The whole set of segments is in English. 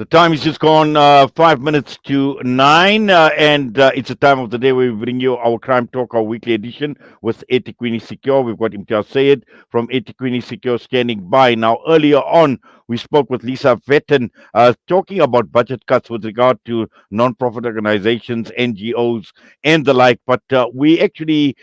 The time is just gone 5 minutes to 9, and it's a time of the day where we bring you our Crime Talk, our weekly edition with eThekwini Secure. We've got Imtiaz Syed from eThekwini Secure standing by. Now, earlier on, we spoke with Lisa Vetten talking about budget cuts with regard to non-profit organizations, NGOs, and the like, but we actually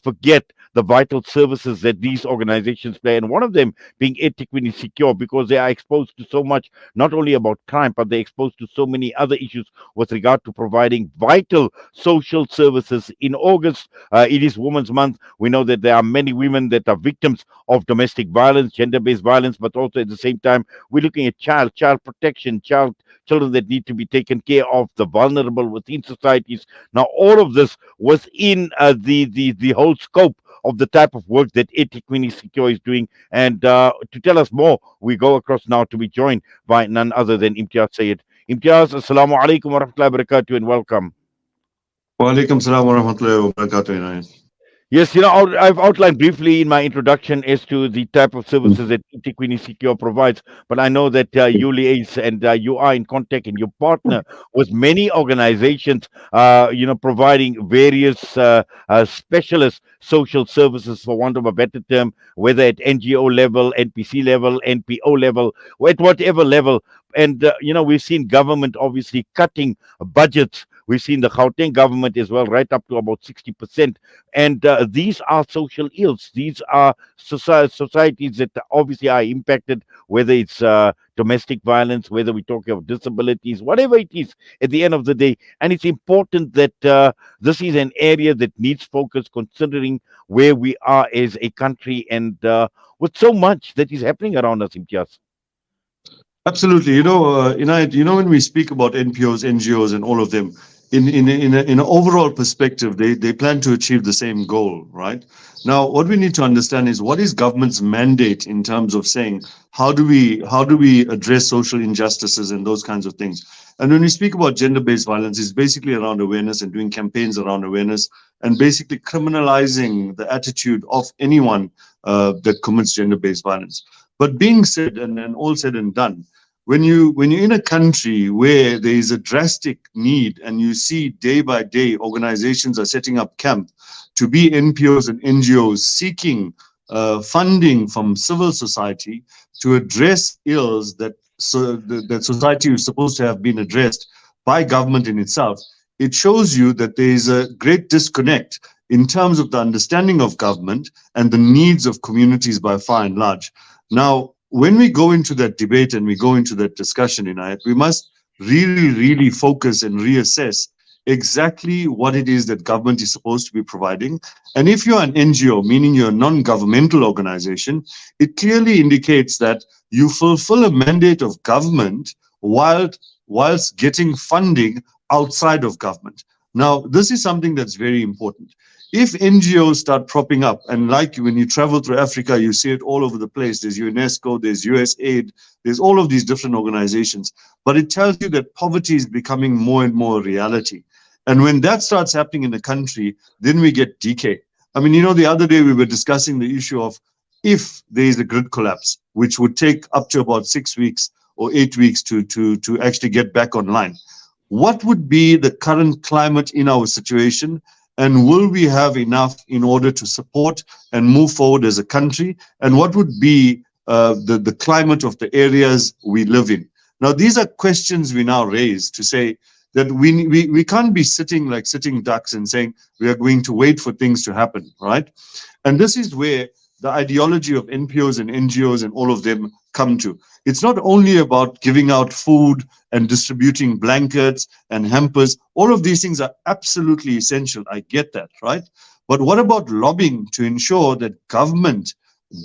forget the vital services that these organizations play, and one of them being eThekwini Secure, because they are exposed to so much, not only about crime, but they're exposed to so many other issues with regard to providing vital social services. In August, it is Women's Month. We know that there are many women that are victims of domestic violence, gender-based violence, but also at the same time, we're looking at child protection, children that need to be taken care of, the vulnerable within societies. Now, all of this was in the whole scope of the type of work that eThekwini Secure is doing. And to tell us more, we go across now to be joined by none other than Imtiaz Syed. Imtiaz, Assalamu alaikum wa rahmatullahi wa barakatuh, and welcome. Wa alaikum salam wa rahmatullahi wa barakatuh, Inayat. Yes, I've outlined briefly in my introduction as to the type of services that eThekwini Secure provides, but I know that you liaise and you are in contact and you partner with many organizations, providing various specialist social services, for want of a better term, whether at NGO level, NPC level, NPO level, or at whatever level. And, we've seen government obviously cutting budgets. We've seen the Gauteng government as well, right up to about 60%. And these are social ills. These are societies that obviously are impacted, whether it's domestic violence, whether we talk about disabilities, whatever it is at the end of the day. And it's important that this is an area that needs focus, considering where we are as a country and with so much that is happening around us, Imtiaz. Absolutely. Inayat, when we speak about NPOs, NGOs, and all of them, in an overall perspective, they plan to achieve the same goal, right? Now, what we need to understand is what is government's mandate in terms of saying how do we address social injustices and those kinds of things. And when we speak about gender-based violence, it's basically around awareness and doing campaigns around awareness and basically criminalizing the attitude of anyone that commits gender-based violence. But being said and all said and done, when you're in a country where there is a drastic need and you see day by day organizations are setting up camp to be NPOs and NGOs seeking funding from civil society to address ills that society is supposed to have been addressed by government in itself, it shows you that there is a great disconnect in terms of the understanding of government and the needs of communities by far and large. Now, when we go into that debate and we go into that discussion, Inayat, we must really, really focus and reassess exactly what it is that government is supposed to be providing. And if you're an NGO, meaning you're a non-governmental organization, it clearly indicates that you fulfill a mandate of government whilst getting funding outside of government. Now, this is something that's very important. If NGOs start propping up, and like when you travel through Africa, you see it all over the place. There's UNESCO, there's USAID, there's all of these different organizations. But it tells you that poverty is becoming more and more a reality. And when that starts happening in the country, then we get decay. I mean, the other day we were discussing the issue of if there is a grid collapse, which would take up to about 6 weeks or 8 weeks to actually get back online. What would be the current climate in our situation? And will we have enough in order to support and move forward as a country? And what would be the climate of the areas we live in? Now, these are questions we now raise to say that we can't be sitting like sitting ducks and saying we are going to wait for things to happen, right? And this is where the ideology of NPOs and NGOs and all of them come to. It's not only about giving out food and distributing blankets and hampers. All of these things are absolutely essential. I get that, right? But what about lobbying to ensure that government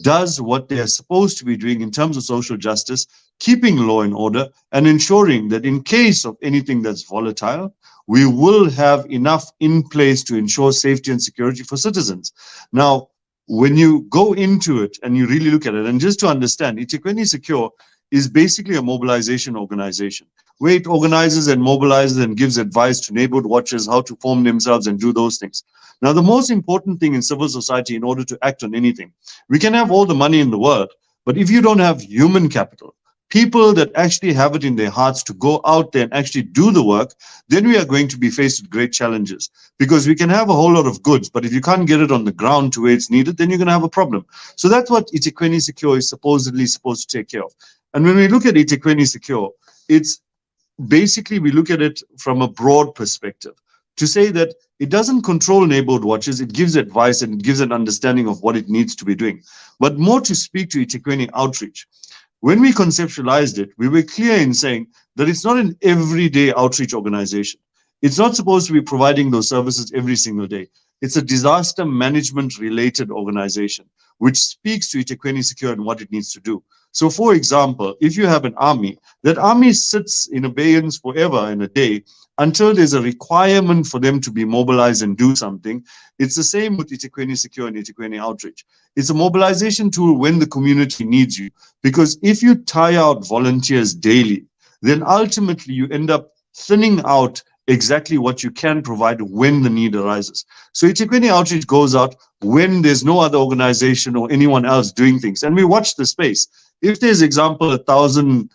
does what they're supposed to be doing in terms of social justice, keeping law and order, and ensuring that in case of anything that's volatile, we will have enough in place to ensure safety and security for citizens. Now, when you go into it and you really look at it, and just to understand, eThekwini Secure is basically a mobilization organization where it organizes and mobilizes and gives advice to neighborhood watchers how to form themselves and do those things. Now, the most important thing in civil society in order to act on anything, we can have all the money in the world, but if you don't have human capital, people that actually have it in their hearts to go out there and actually do the work, then we are going to be faced with great challenges. Because we can have a whole lot of goods, but if you can't get it on the ground to where it's needed, then you're going to have a problem. So that's what eThekwini Secure is supposedly supposed to take care of. And when we look at eThekwini Secure, it's basically we look at it from a broad perspective to say that it doesn't control neighborhood watches, it gives advice and it gives an understanding of what it needs to be doing, but more to speak to eThekwini outreach. When we conceptualized it, we were clear in saying that it's not an everyday outreach organization. It's not supposed to be providing those services every single day. It's a disaster management related organization which speaks to eThekwini Secure and what it needs to do. So, for example, if you have an army, that army sits in abeyance forever in a day until there's a requirement for them to be mobilized and do something. It's the same with eThekwini Secure and eThekwini Outreach. It's a mobilization tool when the community needs you. Because if you tire out volunteers daily, then ultimately you end up thinning out exactly what you can provide when the need arises. So eThekwini Outreach goes out when there's no other organization or anyone else doing things. And we watch the space. If there's, example, 1,000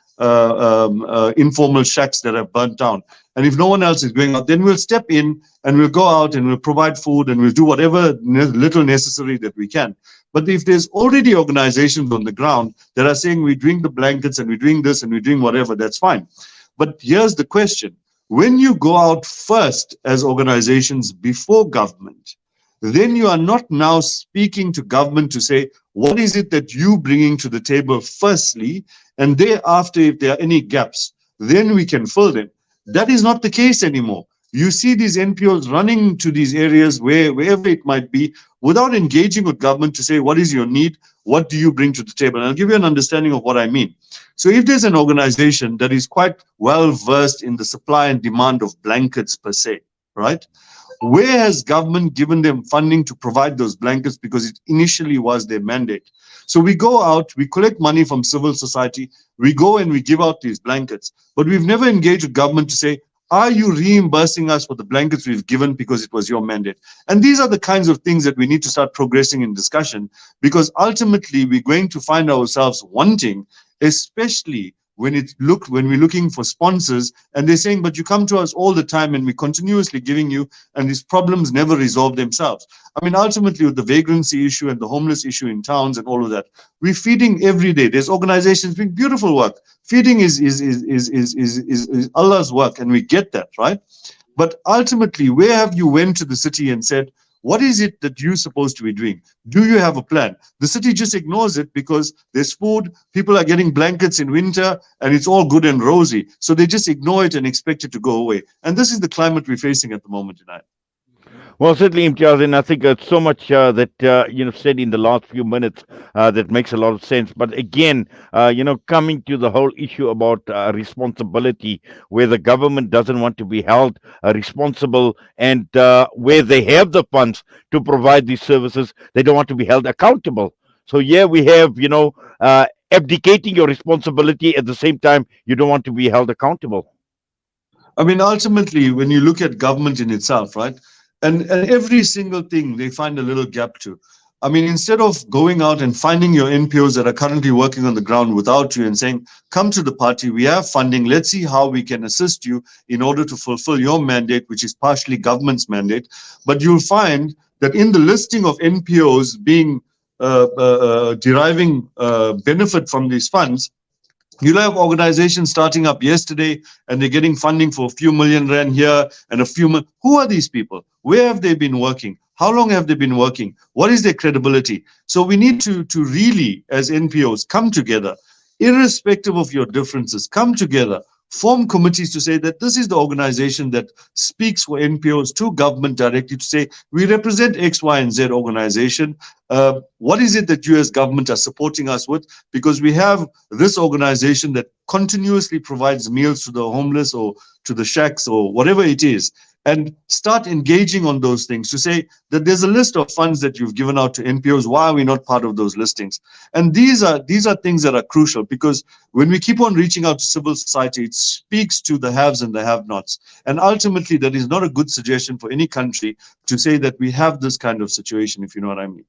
informal shacks that have burnt down, and if no one else is going out, then we'll step in and we'll go out and we'll provide food and we'll do whatever little necessary that we can. But if there's already organizations on the ground that are saying we're doing the blankets and we're doing this and we're doing whatever, that's fine. But here's the question. When you go out first as organizations before government, then you are not now speaking to government to say, what is it that you bringing to the table firstly, and thereafter, if there are any gaps, then we can fill them. That is not the case anymore. You see these NPOs running to these areas wherever it might be without engaging with government to say, what is your need? What do you bring to the table? And I'll give you an understanding of what I mean. So if there's an organization that is quite well versed in the supply and demand of blankets per se, right? Where has government given them funding to provide those blankets, because it initially was their mandate? So we go out, we collect money from civil society, we go and we give out these blankets, but we've never engaged with government to say, are you reimbursing us for the blankets we've given because it was your mandate? And these are the kinds of things that we need to start progressing in discussion, because ultimately we're going to find ourselves wanting, especially when we're looking for sponsors and they're saying, but you come to us all the time and we're continuously giving you, and these problems never resolve themselves. I mean, ultimately with the vagrancy issue and the homeless issue in towns and all of that, we're feeding every day. There's organizations doing beautiful work. Feeding is Allah's work, and we get that, right? But ultimately, where have you went to the city and said, what is it that you're supposed to be doing? Do you have a plan? The city just ignores it because there's food, people are getting blankets in winter, and it's all good and rosy. So they just ignore it and expect it to go away. And this is the climate we're facing at the moment tonight. Well, certainly, Imtiaz, and I think so much that said in the last few minutes that makes a lot of sense. But again, coming to the whole issue about responsibility, where the government doesn't want to be held responsible, and where they have the funds to provide these services, they don't want to be held accountable. So yeah, we have abdicating your responsibility at the same time you don't want to be held accountable. I mean, ultimately, when you look at government in itself, right, and every single thing they find a little gap to. I mean, instead of going out and finding your NPOs that are currently working on the ground without you and saying, come to the party, we have funding, let's see how we can assist you in order to fulfill your mandate, which is partially government's mandate. But you'll find that in the listing of NPOs being deriving benefit from these funds, you'll have organizations starting up yesterday and they're getting funding for a few million rand here and a few. Who are these people? Where have they been working? How long have they been working? What is their credibility? So we need to really, as NPOs, come together, irrespective of your differences, come together, form committees to say that this is the organization that speaks for NPOs to government directly to say, we represent X, Y, and Z organization. What is it that you as government are supporting us with? Because we have this organization that continuously provides meals to the homeless or to the shacks or whatever it is. And start engaging on those things to say that there's a list of funds that you've given out to NPOs. Why are we not part of those listings? And these are things that are crucial, because when we keep on reaching out to civil society, it speaks to the haves and the have-nots. And ultimately, that is not a good suggestion for any country to say that we have this kind of situation, if you know what I mean.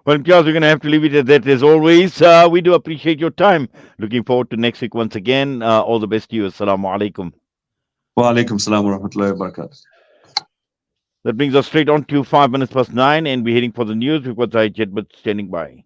Well, Imtiaz, we're going to have to leave it at that as always. We do appreciate your time. Looking forward to next week once again. All the best to you. Assalamu alaikum. Wa alaikum salam wa rahmatullahi wa barakatuh. That brings us straight on to 5 minutes past 9, and we're heading for the news. We've got Syed standing by.